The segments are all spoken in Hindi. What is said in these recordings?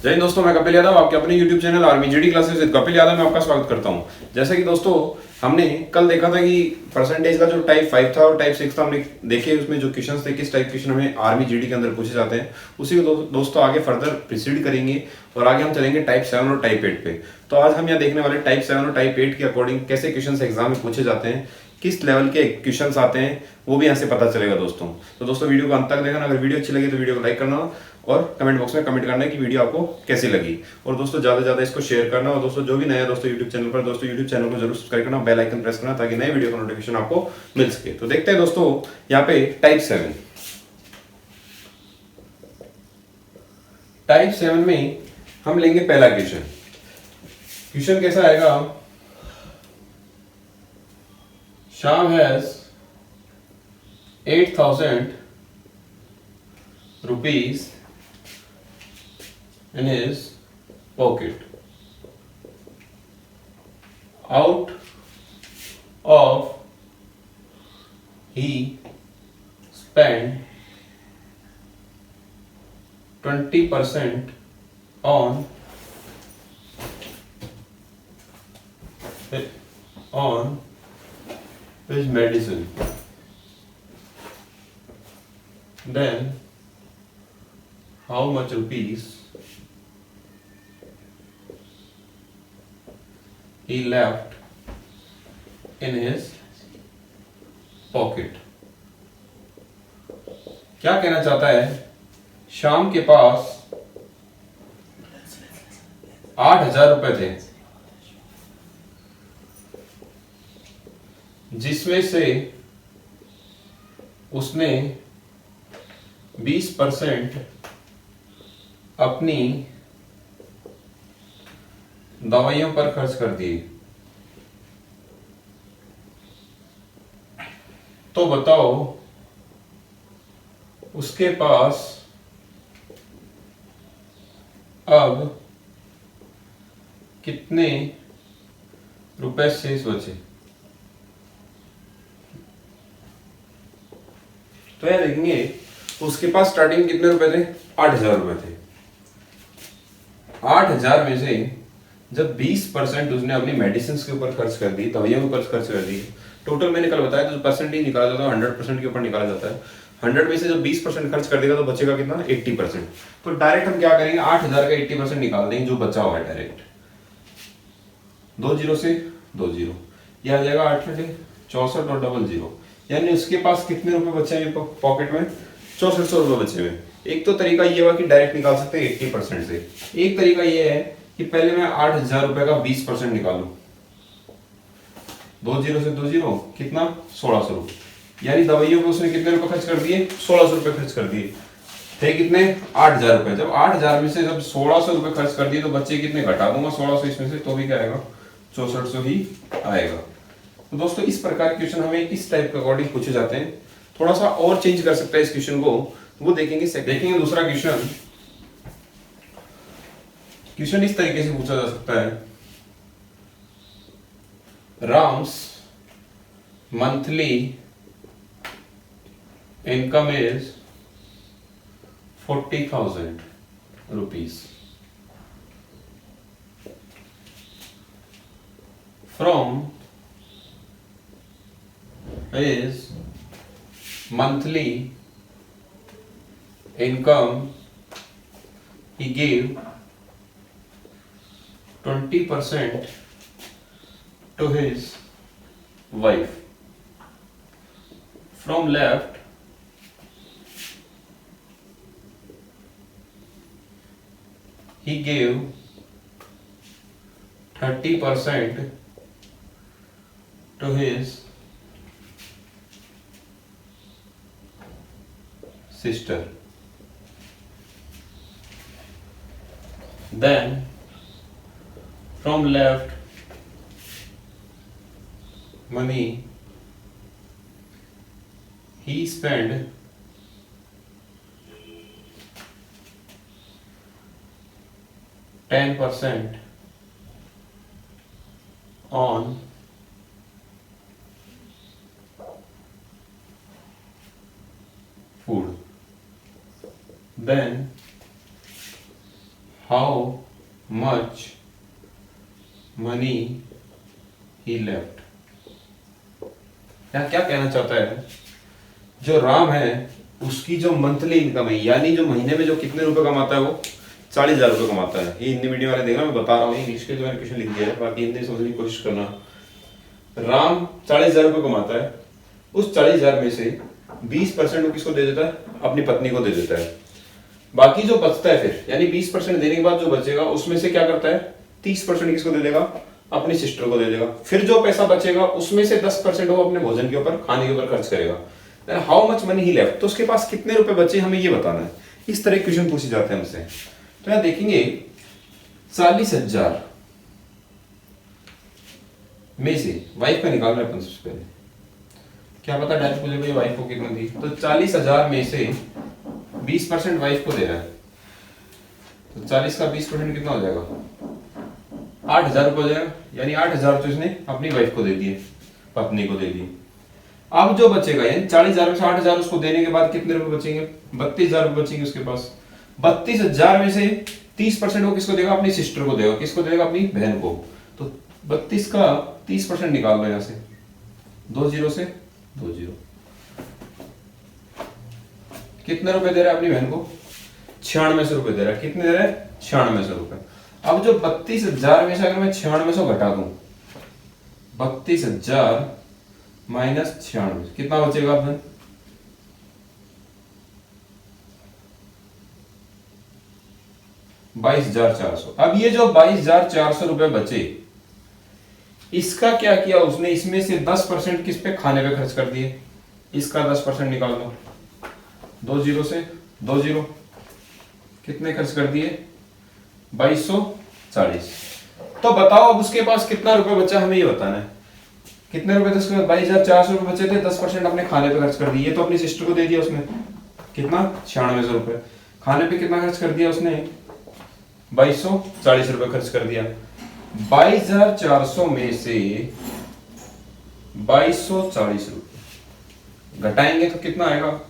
जय हिंद दोस्तों, मैं कपिल यादव आपके अपने YouTube channel army GD classes with Kapil Yadav में आपका स्वागत करता हूं। जैसा कि दोस्तों हमने कल देखा था कि परसेंटेज का जो टाइप 5 था और टाइप 6 था, हमने देखे उसमें जो क्वेश्चंस थे किस टाइप क्वेश्चन हमें आर्मी जीडी के अंदर पूछे जाते हैं। उसी को दोस्तों आगे फर्दर प्रोसीड करेंगे और आगे हम चलेंगे टाइप 7 और टाइप 8 पे। तो आज हम यहाँ देखने वाले टाइप 7 और टाइप 8 के अकॉर्डिंग कैसे क्वेश्चन एग्जाम में पूछे जाते हैं, किस लेवल के क्वेश्चंस आते हैं, वो भी यहाँ से पता चलेगा दोस्तों। तो दोस्तों वीडियो को अंत तक देखना। अगर वीडियो अच्छी लगी तो वीडियो को लाइक करना और कमेंट बॉक्स में कमेंट करना है कि वीडियो आपको कैसी लगी। और दोस्तों ज़्यादा से ज़्यादा इसको शेयर करना। और दोस्तों जो भी नया दोस्तों यूट्यूब चैनल पर, दोस्तों यूट्यूब चैनल को जरूर सब्सक्राइब करना, बेल आइकन प्रेस करना ताकि नए वीडियो का नोटिफिकेशन आपको मिल सके। तो देखते हैं दोस्तों यहाँ पे टाइप 7। टाइप 7 में हम लेंगे पहला क्वेश्चन। क्वेश्चन कैसा आएगा? Shyam has 8,000 rupees in his pocket. Out of he spent 20% on his medicine. Then how much rupees he left in his pocket? क्या कहना चाहता है? श्याम के पास 8,000 रुपए थे, जिसमें से उसने 20% अपनी दवाइयों पर खर्च कर दिए। तो बताओ उसके पास अब कितने रुपए शेष बचे? तो यार देखेंगे उसके पास स्टार्टिंग कितने रुपए थे? 8,000 रुपए थे। 8,000 में से जब 20% उसने अपनी मेडिसिन के ऊपर खर्च कर दी, दवाइयों के ऊपर खर्च कर दी, टोटल मैंने कल बताया तो परसेंटेज निकाला जाता है 100% के ऊपर निकाला जाता है। 100 में से जब 20% खर्च कर देगा तो बचेगा कितना? 80%। तो डायरेक्ट हम क्या करेंगे? 8,000 का 80% निकाल देंगे जो बचा हुआ है डायरेक्ट। 2 जीरो से 2 जीरो, यह आ जाएगा 8 64 और डबल जीरो, यानी उसके पास कितने रुपए बचे हैं पॉकेट में? 6400 रुपए बचे हुए। एक तो तरीका ये हुआ कि डायरेक्ट निकाल सकते हैं 80% से। एक तरीका ये है कि पहले मैं 8,000 रुपए का 20% निकालू। 2 जीरो से 2 जीरो, कितना? 1600 रुपए। यानी दवाइयों पे उसने कितने रुपए खर्च कर दिए? 1600 रुपए खर्च कर दिए। थे कितने? 8,000 रुपए। जब 8,000 में से जब 1600 रुपए खर्च कर दिए तो बच्चे कितने? घटा दूंगा 1600 इसमें से, तो भी क्या आएगा? 6400 ही आएगा। तो दोस्तों इस प्रकार के क्वेश्चन हमें इस टाइप के अकॉर्डिंग पूछे जाते हैं। थोड़ा सा और चेंज कर सकता है इस क्वेश्चन को, वो देखेंगे। दूसरा क्वेश्चन। क्वेश्चन इस तरीके से पूछा जा सकता है, Ram's monthly income is 40,000 rupees. From his monthly income, he gave 20% to his wife. From left, he gave 30% to his sister. Then from left money he spent 10% on food. Then how much money he left. क्या कहना चाहता है, जो राम है उसकी जो मंथली इनकम है, यानी जो महीने में जो कितने रुपए कमाता है, वो 40,000 रुपए कमाता है। ये हिंदी मीडियम वाले देखना, मैं बता रहा हूँ, इंग्लिश के जो मैंने क्वेश्चन लिख दिया है, बाकी हिंदी समझने की कोशिश करना। राम 40,000 रुपए कमाता है, उस 40,000 में से 20% वो किसको दे देता है, अपनी पत्नी को दे देता है। बाकी जो बचता है फिर, यानी 20% देने के बाद जो बचेगा उसमें से क्या करता है, 30% किसको दे देगा, अपनी सिस्टर को दे देगा। फिर जो पैसा बचेगा उसमें से 10% वो अपने भोजन के ऊपर, खाने के ऊपर खर्च करेगा। How much money he left, तो उसके पास कितने रुपए बचे हमें ये बताना है। इस तरह क्वेश्चन पूछे जाते हैं हमसे। तो यहां देखेंगे 40,000 में से वाइफ का निकालना है अपन सबसे पहले। क्या पता डायरेक्ट पूछे भाई वाइफ को कितना दी, तो 40,000 में से 20% वाइफ को दे रहा है, तो 40 का 20% कितना हो जाएगा, 8,000 रुपये हो जाएगा। यानी 8,000 तो इसने अपनी वाइफ को दे दिए, पत्नी को दे दिए। अब जो बचेगा, यानी 40,000 में से 8,000 उसको देने के बाद कितने रुपए बचेंगे, 32,000 रुपये बचेंगे उसके पास। 32,000 में से 30% वो किसको देगा, अपनी सिस्टर को देगा। किसको देगा, अपनी बहन को। तो 32 का 30% निकाल लो यहां से, 2 जीरो से 2 जीरो। कितने रुपए दे रहा है अपनी बहन को, 9600 रुपए दे रहा है। कितने दे रहा है, 9600 रुपए। अब जो 32,000 में से अगर मैं 9600 घटा दूं, 32,000 माइनस 96 कितना बचेगा अपने, 22,400। अब ये जो 22,400 रुपए बचे, इसका क्या किया उसने, इसमें से 10% किस पे, खाने पे खर्च कर दिए। इसका 10% निकाल लो, 2 जीरो से 2 जीरो। कितने खर्च कर दिए, 2240। तो बताओ अब उसके पास कितना रुपए बचा, हमें ये बताना है। कितने रुपए थे उसके पास, 22,400 रुपए बचे थे, 10% अपने खाने पे खर्च कर दिए। ये तो अपनी सिस्टर को दे दिया उसने, कितना, 9600 रुपए। खाने पे कितना खर्च कर दिया उसने, 2240 रुपए खर्च कर दिया। 22,400 में से 2240 रुपए घटाएंगे तो कितना आएगा,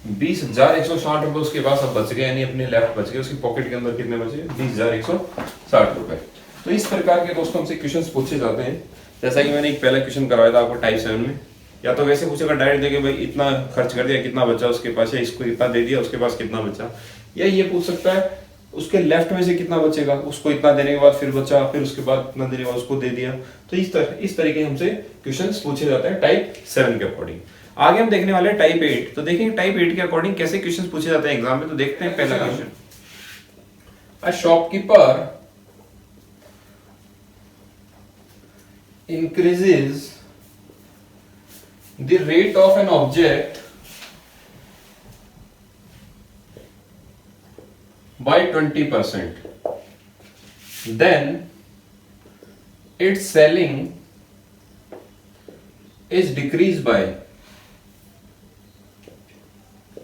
20,160 रुपए उसके पास अब बच गए, यानी अपने लेफ्ट बच गए। उसकी पॉकेट के अंदर कितने बचे, 20,160 रुपए। तो इस प्रकार के दोस्तों हमसे क्वेश्चंस पूछे जाते हैं। जैसा कि मैंने एक पहला क्वेश्चन करवाया था आपको टाइप 7 में, या तो वैसे पूछेगा डायरेक्ट देके भाई इतना खर्च कर दिया, कितना बचा उसके पास, या इसको इतना दे दिया उसके पास कितना बचा। या ये पूछ सकता है उसके लेफ्ट में से कितना बचेगा, उसको इतना देने के बाद फिर बचा, फिर उसके बाद इतना देने के बाद उसको दे दिया। तो इस तरीके हमसे क्वेश्चंस पूछे जाते हैं टाइप 7 के अकॉर्डिंग। आगे हम देखने वाले हैं टाइप 8। तो देखेंगे टाइप 8 के अकॉर्डिंग कैसे क्वेश्चंस पूछे जाते हैं एग्जाम में। तो देखते हैं पहला question, a shopkeeper increases the rate of an object by 20%, then its selling is decreased by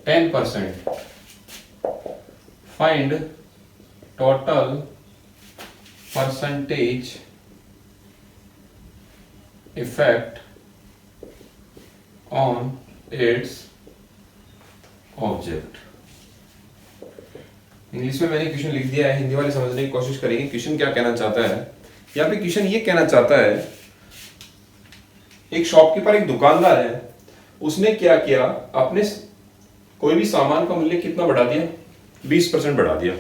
10%. Find total percentage effect on its object। English में मैंने क्वेश्चन लिख दिया है, हिंदी वाले समझने की कोशिश करेंगे क्वेश्चन क्या कहना चाहता है। यहाँ पे क्वेश्चन ये कहना चाहता है, एक शॉपकीपर, एक दुकानदार है, उसने क्या किया, अपने कोई भी सामान का मूल्य कितना बढ़ा दिया, 20% बढ़ा दिया।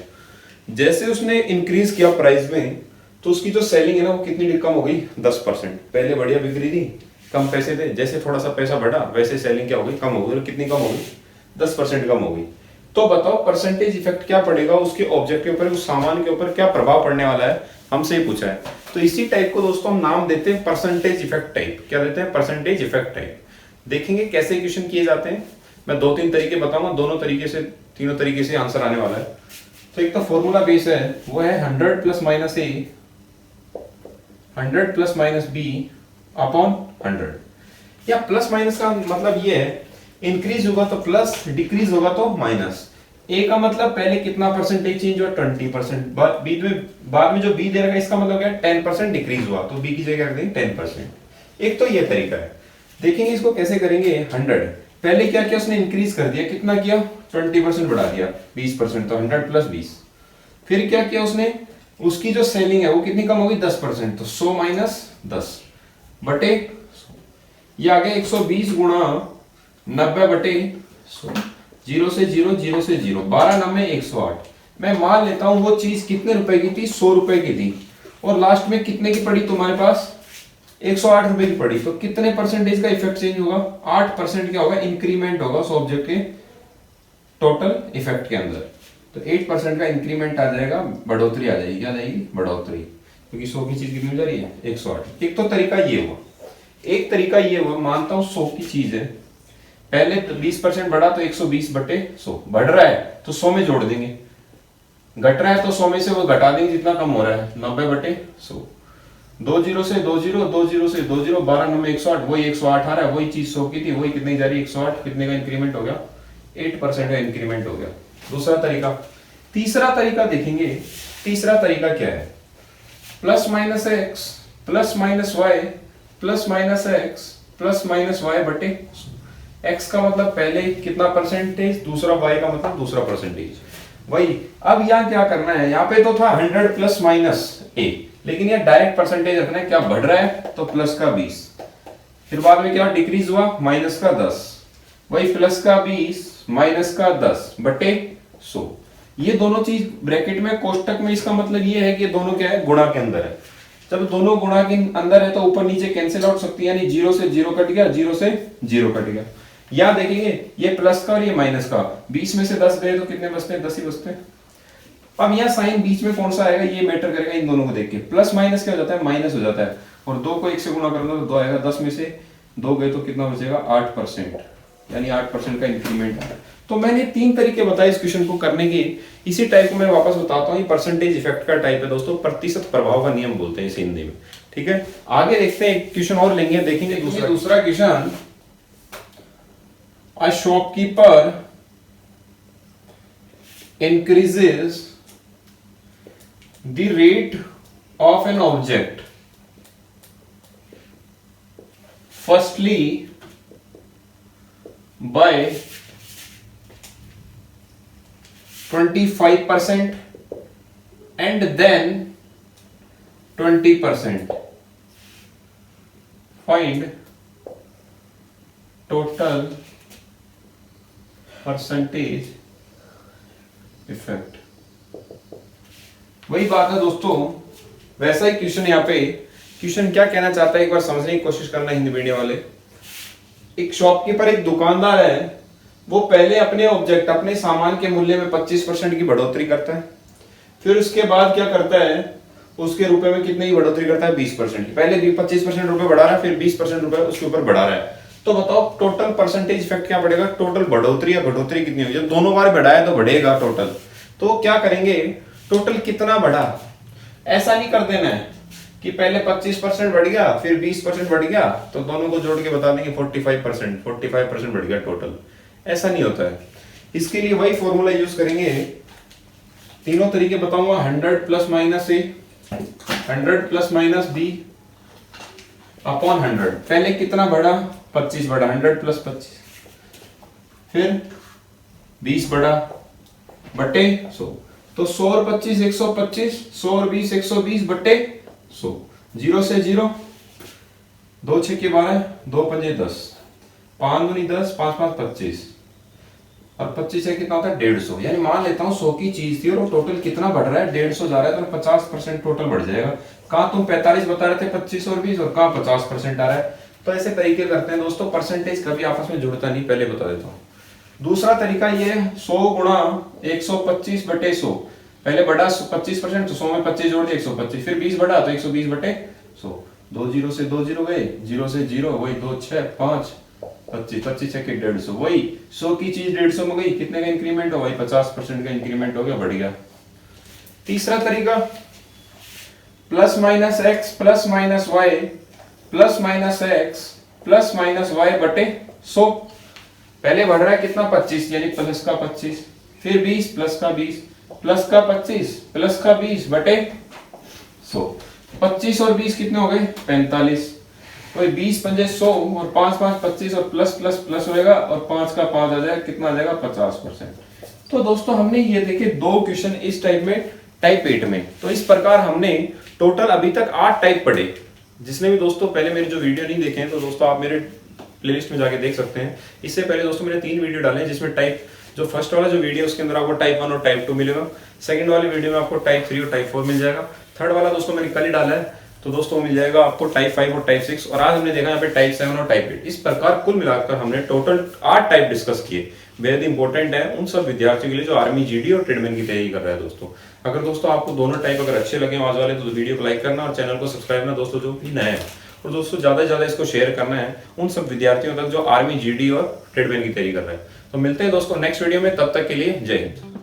जैसे उसने इंक्रीज किया प्राइस में, तो उसकी जो सेलिंग है ना वो कितनी कम हो गई, 10%। पहले बढ़िया बिक्री थी, कम पैसे थे, जैसे थोड़ा सा पैसा बढ़ा वैसे सेलिंग क्या हो गई, कम हो गई। और कितनी कम हो गई, 10% कम हो गई। तो बताओ परसेंटेज इफेक्ट क्या पड़ेगा उसके ऑब्जेक्ट के ऊपर, उस सामान के ऊपर क्या प्रभाव पड़ने वाला है, हमसे ही पूछा है। तो इसी टाइप को दोस्तों हम नाम देते हैं परसेंटेज इफेक्ट टाइप। क्या देते हैं, परसेंटेज इफेक्ट टाइप। देखेंगे कैसे क्वेश्चन किए जाते हैं। मैं 2-3 तरीके बताऊंगा, तीनों तरीके से आंसर आने वाला है। तो एक तो फॉर्मूला बेस है, वो है 100 + -a 100 + -b अपॉन 100। या प्लस माइनस का मतलब ये है, इंक्रीज होगा तो प्लस, डिक्रीज होगा तो माइनस। ए का मतलब पहले कितना परसेंटेज चेंज हुआ, 20%। बाद में जो बी दे रखा है इसका मतलब क्या है, 10% डिक्रीज हुआ, तो बी की जगह रख देंगे 10%। एक तो ये तरीका है। देखेंगे इसको कैसे करेंगे। 100 पहले क्या किया उसने, इंक्रीज कर दिया, कितना किया, 20% बढ़ा दिया, 20%, तो 100 प्लस 20। फिर क्या किया उसने, उसकी जो सेलिंग है वो कितनी कम होगी, 10%, तो 100 माइनस 10 बटे, ये आ गया 120 गुणा 90 बटे 100, 0 से 0, 0 से 0, 12 9 108। मैं मान लेता हूं वो चीज कितने रुपए की थी, 100 रुपए की थी, और लास्ट में कितने की पड़ी तुम्हारे पास, 108 रुपए की पड़ी, तो कितने परसेंटेज का इफेक्ट चेंज होगा, 8% क्या होगा, इंक्रीमेंट होगा उस ऑब्जेक्ट के टोटल इफेक्ट के अंदर। तो 8% का इंक्रीमेंट आ जाएगा, बढ़ोतरी आ जाएगी, क्या आ जाएगी, बढ़ोतरी, क्योंकि 100 की चीज कितनी हो जा रही है, 108। एक तो तरीका ये हुआ, एक तरीका ये हुआ, मानता हूं 100 की चीज है, पहले तो 20% बढ़ा तो 120 बटे 100, बढ़ रहा है तो 100 में जोड़ देंगे, घट रहा है तो 100 में से वो घटा देंगे जितना कम हो रहा है, 90 बटे 100, 2 0 से 2 0, 2 0 से 2 0, 12 9 108, वही 108 आ रहा है, वही चीज 100 की थी, वही कितनी जा रही है, 108, कितने का इंक्रीमेंट हो गया, 8% का इंक्रीमेंट हो गया। दूसरा तरीका। तीसरा तरीका देखेंगे, तीसरा तरीका क्या है, plus minus x plus minus y plus minus x plus minus y बटे, एक्स का मतलब पहले कितना परसेंटेज, दूसरा वाई का मतलब दूसरा परसेंटेज, वही। अब यहाँ क्या करना है, यहाँ पे तो था 100 प्लस माइनस ए, लेकिन ये डायरेक्ट परसेंटेज रखना है, क्या बढ़ रहा है तो प्लस का 20, फिर बाद में क्या डिक्रीज हुआ, माइनस का 10, वही प्लस का 20 माइनस का 10 बटे 100। ये दोनों चीज ब्रैकेट में, कोष्टक में, इसका मतलब ये है कि दोनों क्या है, गुणा के अंदर है। जब दोनों गुणा के अंदर है तो ऊपर नीचे कैंसिल आउट सकती है, यानी 0 से 0 कट गया, 0 से 0 कट गया। यहां देखेंगे ये प्लस का और ये माइनस का, 20 में से 10 गए तो कितने बचते हैं, 10 ही बचते हैं। अब यहाँ साइन बीच में कौन सा आएगा, ये मैटर करेगा इन दोनों को देख के, प्लस माइनस क्या हो जाता है, माइनस हो जाता है, और 2 को 1 से गुणा कर दो तो 2 आएगा, 10 में से 2 गए तो कितना बचेगा, 8%, यानी 8% का इंक्रीमेंट है। तो मैंने 3 तरीके बताए इस क्वेश्चन को करने के। इसी टाइप को मैं वापस बताता हूँ, ये परसेंटेज इफेक्ट का टाइप है दोस्तों, प्रतिशत प्रभाव का नियम बोलते हैं इसे हिंदी में, ठीक है। आगे देखते हैं, एक क्वेश्चन और लेंगे, देखेंगे दूसरा question. A shopkeeper increases the rate of an object firstly by 25% and then 20%. Find total percentage effect. वही बात है दोस्तों, वैसा ही क्वेश्चन यहाँ पे, क्वेश्चन क्या कहना चाहता है एक बार समझने की कोशिश करना हिंदी मीडियम वाले। एक शॉपकीपर, एक दुकानदार है, वो पहले अपने ऑब्जेक्ट, अपने सामान के मूल्य में 25% की बढ़ोतरी करता है, फिर उसके बाद क्या करता है, उसके रुपए में कितने की बढ़ोतरी करता है, 20% की। पहले 25% रुपए बढ़ा रहा है, फिर 20% रुपए उसके ऊपर बढ़ा रहा है। तो बताओ टोटल परसेंटेज इफेक्ट क्या पड़ेगा, टोटल बढ़ोतरी या घटोतरी कितनी हुई, जब दोनों बार बढ़ाया तो बढ़ेगा टोटल। तो क्या करेंगे, टोटल कितना बढ़ा, ऐसा नहीं कर देना है कि पहले 25% बढ़ गया फिर 20% बढ़ गया, तो दोनों को जोड़ के बता देंगे 45% बढ़ गया टोटल, ऐसा नहीं होता है। इसके लिए वही फॉर्मूला यूज करेंगे, तीनों तरीके बताऊंगा, 100 प्लस माइनस ए, 100 प्लस माइनस बी अपॉन 100। पहले कितना बढ़ा, 25 बढ़ा, 100 प्लस 25, फिर 20 बढ़ा बटे 100, तो 100 और 25 125, 100 और 20 120 बटे 100, 0 से 0, 2 6 के 12, 2 5 10, 5 दूनी 10, 5 5 25, और 25 है कितना होता है 150। यानी मान लेता हूँ 100 की चीज थी और टोटल कितना बढ़ रहा है, 150 जा रहा है, तो 50% टोटल बढ़ जाएगा। कहाँ तुम 45 बता रहे थे, 25 और 20, और कहाँ 50% आ रहा है। तो ऐसे तरीके करते हैं दोस्तों, परसेंटेज कभी आपस में जुड़ता नहीं, पहले बता देता हूँ। दूसरा तरीका ये 100 गुणा 125 बटे 100, पहले बढ़ा 25%, तो 100 में 25 जोड़ दिए 125, फिर 20 बढ़ा तो 120 बटे 100, 2 0 से 2 0 गए, 0 से 0, वही 2 6 5 25, 25 है कि 150, वही 100 की चीज 150 में गई, कितने का इंक्रीमेंट हो, वही 50% का इंक्रीमेंट हो गया, बढ़ गया। तीसरा तरीका, plus minus x plus minus y plus minus x plus minus y बटे 100। पहले बढ़ रहा है कितना, 25, यानी प्लस का 25, फिर 20 प्लस का 20 प्लस का 25 प्लस का 20 बटे 100। 25 और 20 कितने हो गए, 45, वही 20 पंजे 100 और 5 5 25 और प्लस प्लस प्लस होएगा और 5 का 5 आ जाएगा, कितना आ जाएगा 50%। तो दोस्तों हमने ये देखे 2 क्वेश्चन इस टाइप में, टाइप 8 में। तो इस प्रकार हमने टोटल अभी तक 8 टाइप पढ़े। जिसने भी दोस्तों पहले मेरे जो वीडियो नहीं देखे हैं तो दोस्तों आप मेरे प्लेलिस्ट में जाके देख सकते हैं। इससे पहले दोस्तों मैंने 3 वीडियो डाले हैं, जिसमें टाइप जो फर्स्ट वाला जो वीडियो उसके अंदर आपको टाइप 1 और टाइप 2 मिलेगा, सेकंड वाले वीडियो में आपको टाइप 3 और टाइप 4 मिल जाएगा, थर्ड वाला दोस्तों मैंने कल ही डाला है तो दोस्तों मिल जाएगा आपको टाइप 5 और टाइप 6, और आज हमने देखा यहाँ पे टाइप 7 और टाइप 8। इस प्रकार कुल मिलाकर हमने टोटल 8 टाइप डिस्कस किए। बेहद इंपॉर्टेंट है उन सब विद्यार्थियों के लिए जो आर्मी, जीडी और ट्रेडमैन की तैयारी कर रहा है दोस्तों। अगर दोस्तों आपको दोनों टाइप अगर अच्छे लगे आज वाले तो वीडियो को लाइक करना और चैनल को सब्सक्राइब करना दोस्तों जो भी नए हैं, और दोस्तों ज्यादा से ज्यादा इसको शेयर करना है उन सब विद्यार्थियों तक जो आर्मी, जीडी और ट्रेडमैन की तैयारी कर रहे हैं। तो मिलते हैं दोस्तों नेक्स्ट वीडियो में, तब तक के लिए जय हिंद।